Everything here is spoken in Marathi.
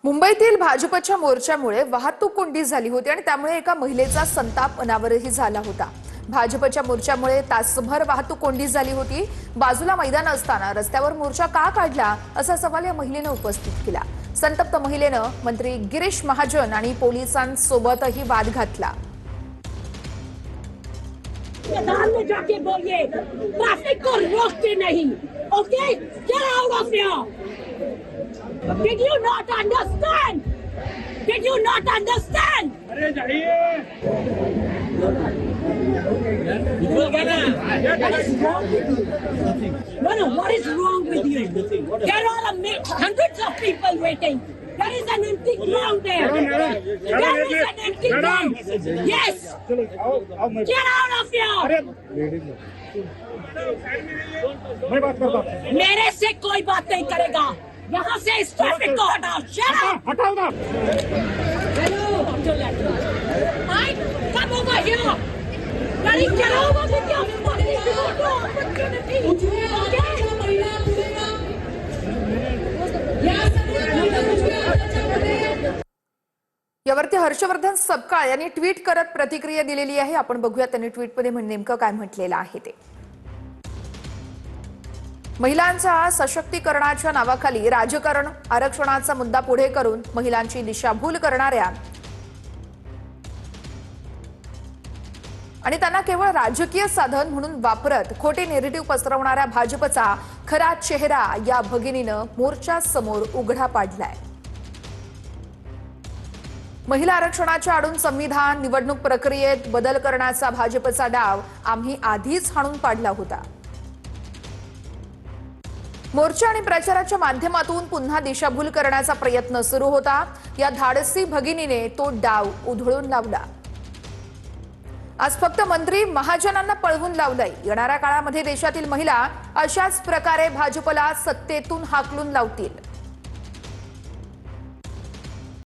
मुंबईतील भाजपच्या मोर्चामुळे वाहतूक कोंडी झाली होती आणि त्यामुळे एका महिलेचा संताप अनावरही झाला होता। भाजपच्या मोर्चामुळे तासभर वाहतूक कोंडी झाली होती। बाजूला मैदान असताना रस्त्यावर मोर्चा का काढला असा सवाल या महिलेने उपस्थित केला। संतप्त महिलेने मंत्री गिरीश महाजन आणि पोलिसांसोबतही वाद घातला। मैदान में जाके बोलिए ट्रैफिक को रोकते नहीं। Okay, get out of here. Did you not understand? Did you not understand? अरे जाइए। No, what is wrong with you? There are hundreds of people waiting. There is an empty ground there. There is an empty ground. Yes. Get out of here. मैं बात करता हूँ। मेरे से कोई बात नहीं करेगा। यहाँ से इस ट्रैफिक को हटाओ। Shut up. हटाओ ना। Mike, come over here. Daddy, get over with your opportunity. Okay? यावरती हर्षवर्धन सपकाळ यांनी ट्विट करत प्रतिक्रिया दिलेली आहे। आपण बघूया त्यांनी ट्विटमध्ये नेमकं काय म्हटलेलं आहे ते। महिलांच्या सशक्तीकरणाच्या नावाखाली राजकारण आरक्षणाचा मुद्दा पुढे करून महिलांची दिशाभूल करणाऱ्या आणि त्यांना केवळ राजकीय साधन म्हणून वापरत खोटे नेरेटिव्ह पसरवणाऱ्या भाजपचा खरा चेहरा या भगिनीनं मोर्चासमोर उघडा पाडलाय। महिला आरक्षणाच्या आडून संविधान निवडणूक प्रक्रियेत बदल करण्याचा भाजपचा डाव आम्ही आधीच हाणून पाडला होता। मोर्चा आणि प्रचाराच्या माध्यमातून पुन्हा दिशाभूल करण्याचा प्रयत्न सुरू होता। या धाडसी भगिनीने तो डाव उधळून लावला। आज फक्त मंत्री महाजनांना पळवून लावलंय। येणाऱ्या काळामध्ये देशातील महिला अशाच प्रकारे भाजपला सत्तेतून हाकलून लावतील।